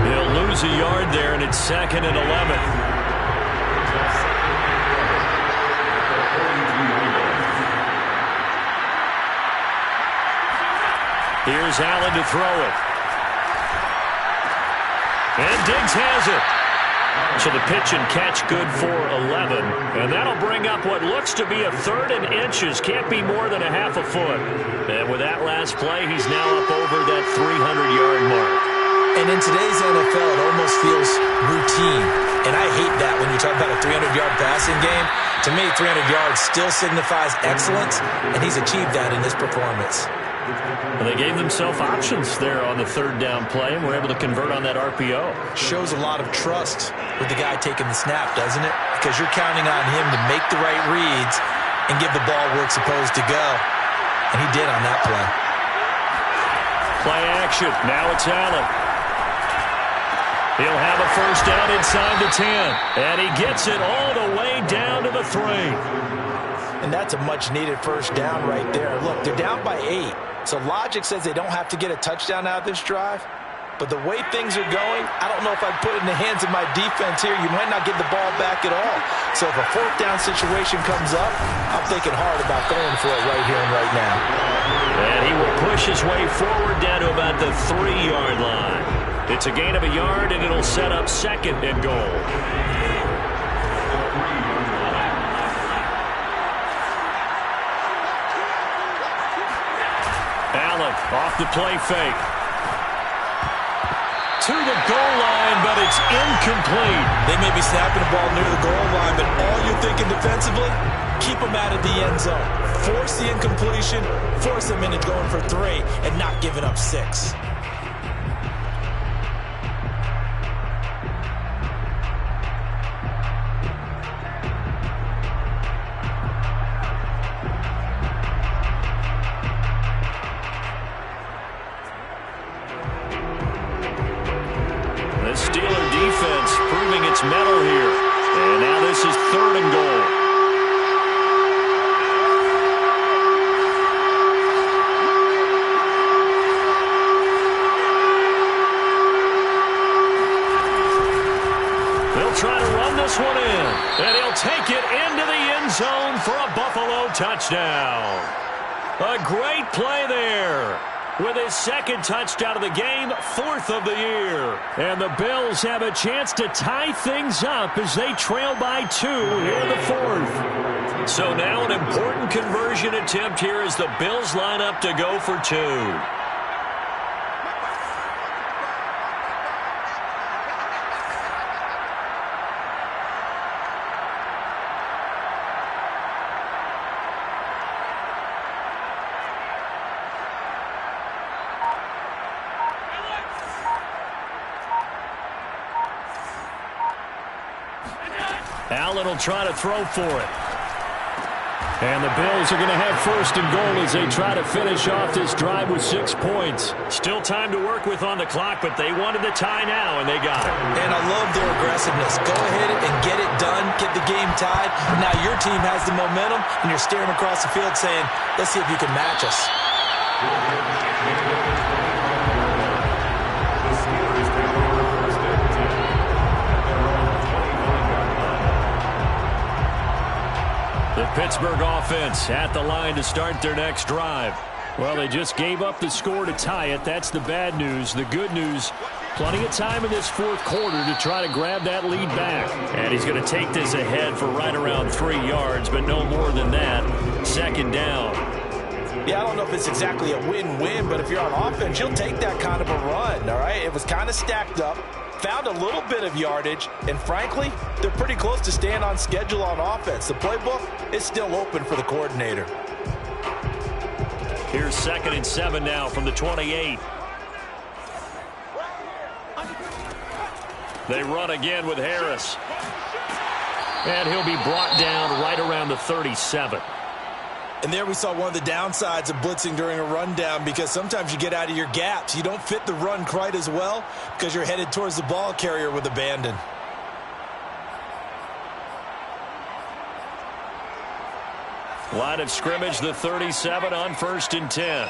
He'll lose a yard there, and it's 2nd and 11. Here's Allen to throw it. And Diggs has it. So the pitch and catch good for 11. And that'll bring up what looks to be a 3rd and inches. Can't be more than a half a foot. And with that last play, he's now up over that 300-yard mark. And in today's NFL, it almost feels routine. And I hate that when you talk about a 300-yard passing game. To me, 300 yards still signifies excellence, and he's achieved that in this performance. Well, they gave themselves options there on the 3rd down play and were able to convert on that RPO. Shows a lot of trust with the guy taking the snap, doesn't it? Because you're counting on him to make the right reads and give the ball where it's supposed to go. And he did on that play. Play action. Now it's Allen. He'll have a first down inside the 10. And he gets it all the way down to the 3. And that's a much-needed first down right there. Look, they're down by 8. So logic says they don't have to get a touchdown out of this drive. But the way things are going, I don't know if I'd put it in the hands of my defense here. You might not get the ball back at all. So if a 4th down situation comes up, I'm thinking hard about going for it right here and right now. And he will push his way forward down to about the 3-yard line. It's a gain of a yard, and it'll set up 2nd and goal. Allen off the play fake. To the goal line, but it's incomplete. They may be snapping the ball near the goal line, but all you're thinking defensively, keep them out of the end zone. Force the incompletion, force them into going for 3, and not giving up 6. Steeler defense proving its mettle here. And now this is 3rd and goal. They'll try to run this one in. And he'll take it into the end zone for a Buffalo touchdown. A great play there. With his 2nd touchdown of the game, 4th of the year. And the Bills have a chance to tie things up as they trail by 2 here in the 4th. So now an important conversion attempt here as the Bills line up to go for 2. Allen will try to throw for it. And the Bills are going to have 1st and goal as they try to finish off this drive with 6 points. Still time to work with on the clock, but they wanted the tie now, and they got it. And I love their aggressiveness. Go ahead and get it done, get the game tied. Now your team has the momentum, and you're staring across the field saying, let's see if you can match us. The Pittsburgh offense at the line to start their next drive. Well, they just gave up the score to tie it. That's the bad news. The good news, plenty of time in this 4th quarter to try to grab that lead back. And he's going to take this ahead for right around 3 yards, but no more than that. 2nd down. Yeah, I don't know if it's exactly a win-win, but if you're on offense, you'll take that kind of a run, all right? It was kind of stacked up. found a little bit of yardage, and frankly, they're pretty close to staying on schedule on offense. The playbook is still open for the coordinator. Here's 2nd and 7 now from the 28. They run again with Harris. And he'll be brought down right around the 37. And there we saw one of the downsides of blitzing during a rundown, because sometimes you get out of your gaps. You don't fit the run quite as well because you're headed towards the ball carrier with abandon. Line of scrimmage, the 37 on 1st and 10.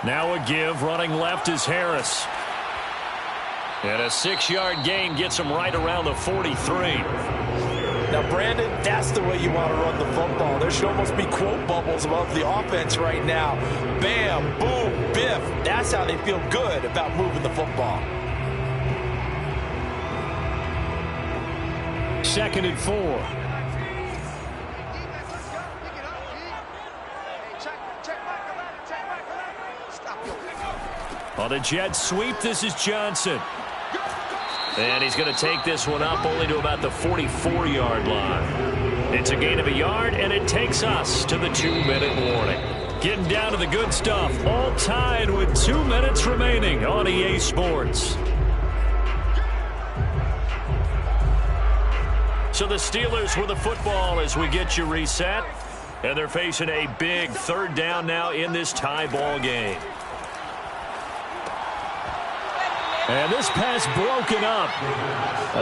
Now a give, running left is Harris. And a 6-yard gain gets him right around the 43. Now, Brandon, that's the way you want to run the football. There should almost be quote bubbles above the offense right now. Bam, boom, biff. That's how they feel good about moving the football. 2nd and 4. On a jet sweep, this is Johnson. And he's going to take this one up only to about the 44-yard line. It's a gain of a yard, and it takes us to the 2-minute warning. Getting down to the good stuff, all tied with 2 minutes remaining on EA Sports. So the Steelers with the football as we get you reset. And they're facing a big 3rd down now in this tie ball game. And this pass broken up.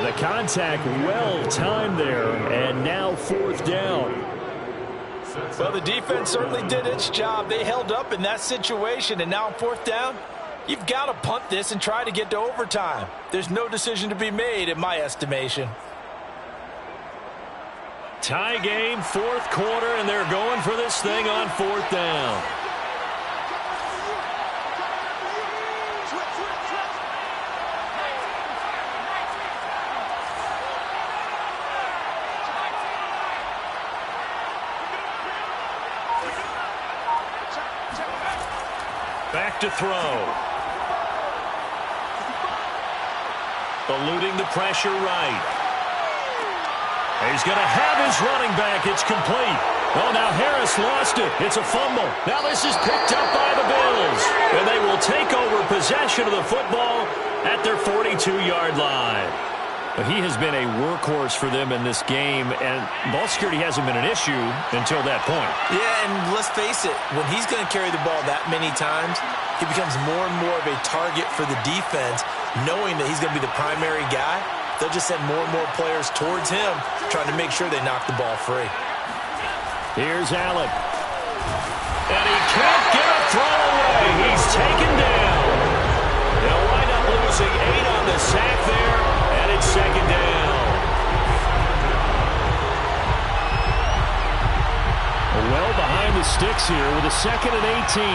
The contact well timed there, and now 4th down. Well, the defense certainly did its job. They held up in that situation, and now on 4th down, you've got to punt this and try to get to overtime. There's no decision to be made in my estimation. Tie game, 4th quarter, and they're going for this thing on 4th down. Back to throw. Eluding the pressure right. He's going to have his running back. It's complete. Oh, now Harris lost it. It's a fumble. Now this is picked up by the Bills. And they will take over possession of the football at their 42-yard line. But he has been a workhorse for them in this game, and ball security hasn't been an issue until that point. Yeah, and let's face it, when he's going to carry the ball that many times, he becomes more and more of a target for the defense, knowing that he's going to be the primary guy. They'll just send more and more players towards him, trying to make sure they knock the ball free. Here's Allen. And he can't get a throw away. He's taken down. They'll wind up losing 8 on the sack there, and it's 2nd down. Well behind the sticks here with a 2nd and 18.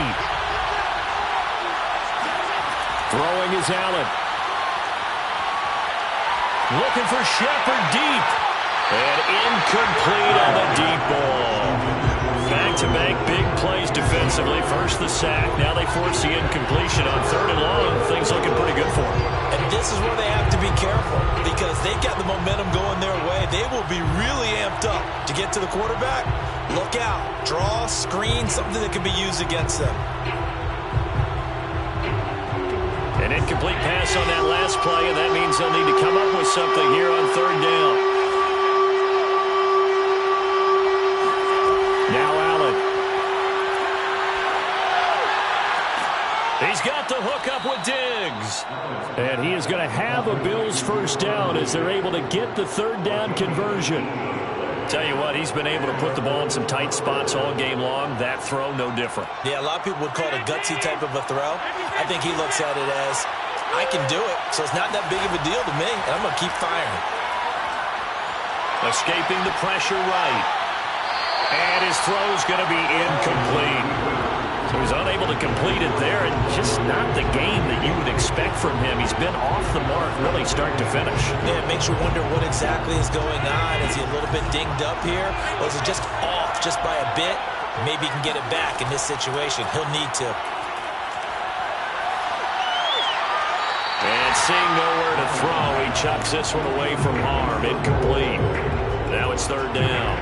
Throwing is Allen. Looking for Shepard deep. And incomplete on the deep ball. Back-to-back big plays defensively. First the sack. Now they force the incompletion on 3rd and long. Things looking pretty good for them. And this is where they have to be careful, because they've got the momentum going their way. They will be really amped up to get to the quarterback. Look out. Draw, screen, something that can be used against them. An incomplete pass on that last play, and that means they'll need to come up with something here on 3rd down. Now Allen. He's got the hook up with Diggs. And he is going to have a Bills 1st down as they're able to get the 3rd down conversion. Tell you what, he's been able to put the ball in some tight spots all game long. That throw, no different. Yeah, a lot of people would call it a gutsy type of a throw. I think he looks at it as, I can do it, so it's not that big of a deal to me, and I'm going to keep firing. Escaping the pressure right. And his throw's going to be incomplete. So he's unable to complete it there, and just not the game that you would expect from him. He's been off the mark really start to finish. Yeah, it makes you wonder what exactly is going on. Is he a little bit dinged up here, or is it just off just by a bit? Maybe he can get it back in this situation. He'll need to. And seeing nowhere to throw, he chucks this one away from harm. Incomplete. Now it's third down.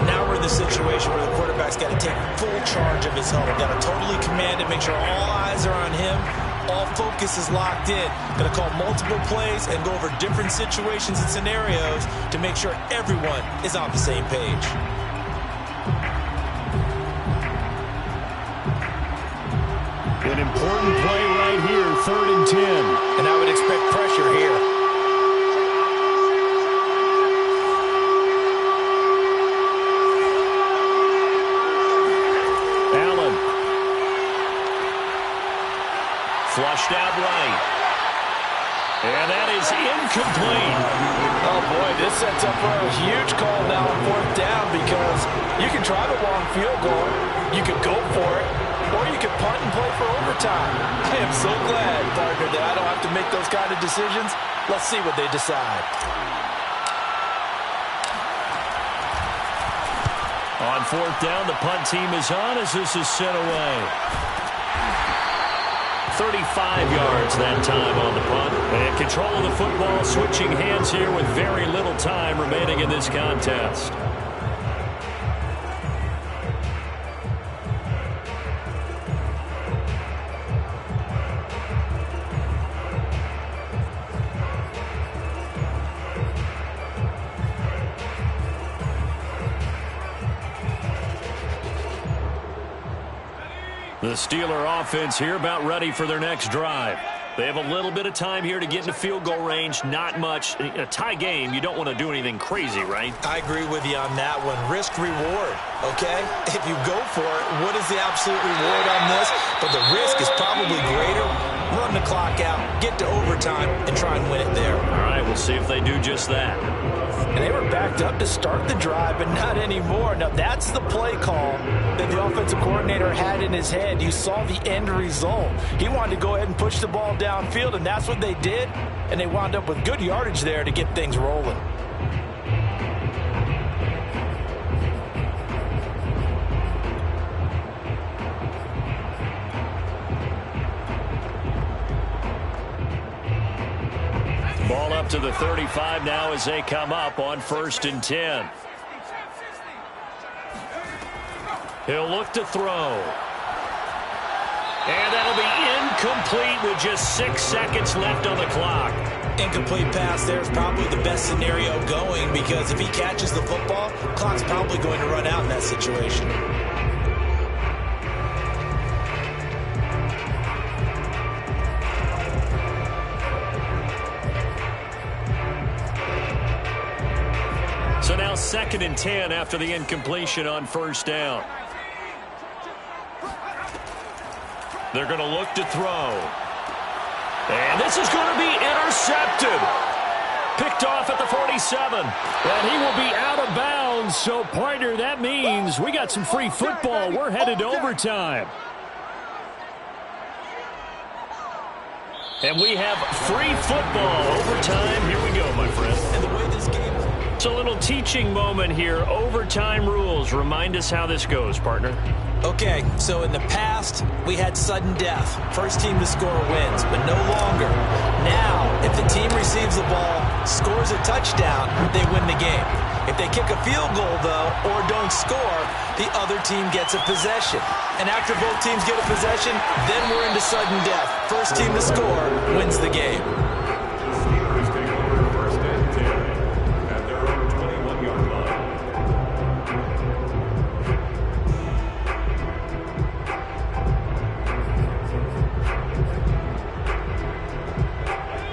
Now we're in the situation where the quarterback's got to take full charge of his helmet. Got to totally command it, make sure all eyes are on him. All focus is locked in. Going to call multiple plays and go over different situations and scenarios to make sure everyone is on the same page. An important play right here, 3rd and 10. And I would expect pressure here. Allen. Flushed out right. And that is incomplete. Oh, boy, this sets up for a huge call now on 4th down because you can try the long field goal, you could go for it, or you could punt and play for overtime. I am so glad, partner, that I don't have to make those kind of decisions. Let's see what they decide. On 4th down, the punt team is on as this is sent away. 35 yards that time on the punt. And control of the football, switching hands here with very little time remaining in this contest. The Steeler offense here about ready for their next drive. They have a little bit of time here to get into field goal range. Not much. In a tie game, you don't want to do anything crazy, right? I agree with you on that one. Risk reward, okay? If you go for it, what is the absolute reward on this? But the risk is probably greater. Run the clock out, get to overtime, and try and win it there. All right, we'll see if they do just that. And they were backed up to start the drive, but not anymore. Now, that's the play call that the offensive coordinator had in his head. You saw the end result. He wanted to go ahead and push the ball downfield, and that's what they did. And they wound up with good yardage there to get things rolling. Ball up to the 35 now as they come up on 1st and 10. He'll look to throw. And that'll be incomplete with just 6 seconds left on the clock. Incomplete pass there is probably the best scenario going because if he catches the football, clock's probably going to run out in that situation. So now 2nd and 10 after the incompletion on 1st down. They're going to look to throw. And this is going to be intercepted. Picked off at the 47. And he will be out of bounds. So, partner, that means we got some free football. We're headed to overtime. And we have free football. Overtime. Here we go, my friend. And the way this game... It's a little teaching moment here. Overtime rules. Remind us how this goes, partner. Okay, so in the past, we had sudden death. First team to score wins, but no longer. Now, if the team receives the ball, scores a touchdown, they win the game. If they kick a field goal, though, or don't score, the other team gets a possession. And after both teams get a possession, then we're into sudden death. First team to score wins the game. Steelers take over 1st and 10 at their own 21-yard line.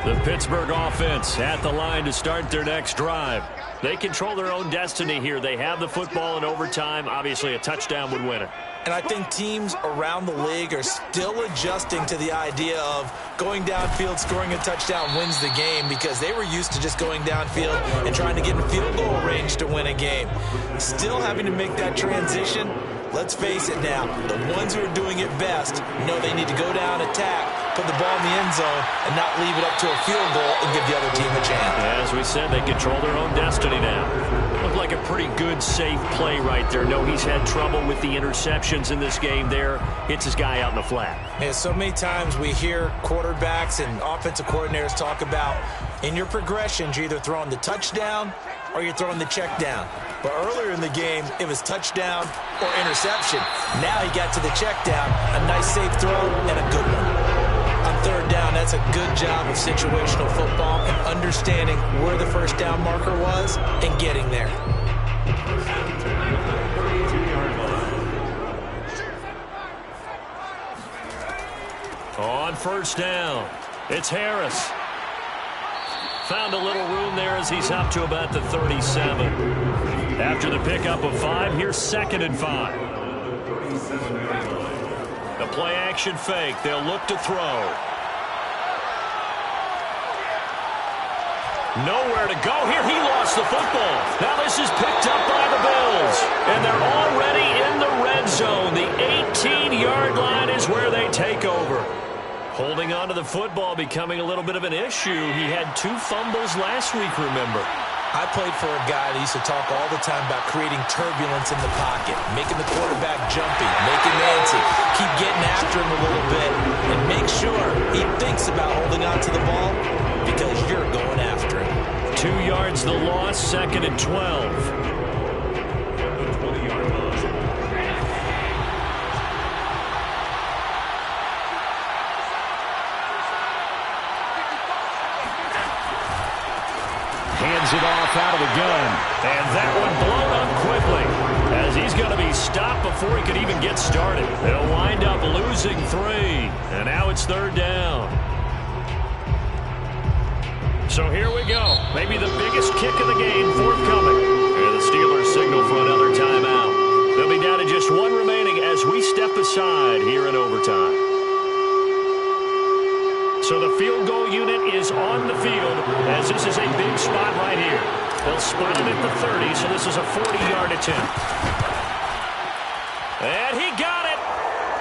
The Pittsburgh offense at the line to start their next drive. They control their own destiny here. They have the football in overtime. Obviously, a touchdown would win it. And I think teams around the league are still adjusting to the idea of going downfield, scoring a touchdown wins the game because they were used to just going downfield and trying to get in field goal range to win a game. Still having to make that transition. Let's face it now, the ones who are doing it best know they need to go down, attack, put the ball in the end zone, and not leave it up to a field goal and give the other team a chance. As we said, they control their own destiny now. Looked like a pretty good, safe play right there. No, he's had trouble with the interceptions in this game there. Hits his guy out in the flat. Yeah, so many times we hear quarterbacks and offensive coordinators talk about in your progressions, you're either throwing the touchdown or you're throwing the check down. But earlier in the game, it was touchdown or interception. Now he got to the check down, a nice safe throw and a good one. On third down, that's a good job of situational football and understanding where the first down marker was and getting there. On first down, it's Harris. Found a little room there as he's up to about the 37. After the pickup of 5, here's 2nd and 5. The play action fake. They'll look to throw. Nowhere to go here. He lost the football. Now this is picked up by the Bills. And they're already in the red zone. The 18-yard line is where they take over. Holding on to the football becoming a little bit of an issue. He had 2 fumbles last week, remember. I played for a guy that used to talk all the time about creating turbulence in the pocket, making the quarterback jumpy, making antsy, keep getting after him a little bit, and make sure he thinks about holding on to the ball because you're going after him. 2 yards the loss, 2nd and 12. Hands it off out of the gun. And that one blown up quickly as he's going to be stopped before he could even get started. They'll wind up losing 3. And now it's 3rd down. So here we go. Maybe the biggest kick of the game forthcoming. And the Steelers signal for another timeout. They'll be down to just 1 remaining as we step aside here in overtime. So the field goal unit is on the field as this is a big spot right here. They'll spot it at the 30, so this is a 40-yard attempt. And he got it.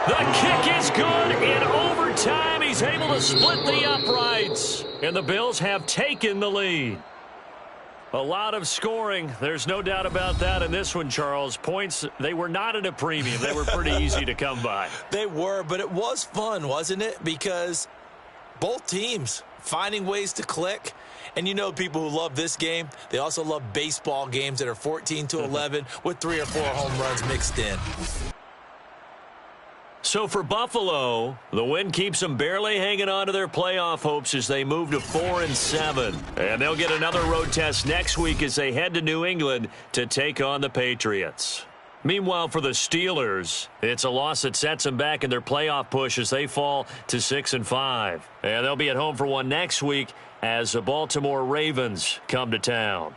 The kick is good in overtime. He's able to split the uprights. And the Bills have taken the lead. A lot of scoring. There's no doubt about that in this one, Charles. Points, they were not at a premium. They were pretty easy to come by. They were, but it was fun, wasn't it? Because both teams finding ways to click. And you know people who love this game, they also love baseball games that are 14-11 with 3 or 4 home runs mixed in. So for Buffalo, the win keeps them barely hanging on to their playoff hopes as they move to 4-7. And they'll get another road test next week as they head to New England to take on the Patriots. Meanwhile, for the Steelers, it's a loss that sets them back in their playoff push as they fall to 6-5. And they'll be at home for one next week as the Baltimore Ravens come to town.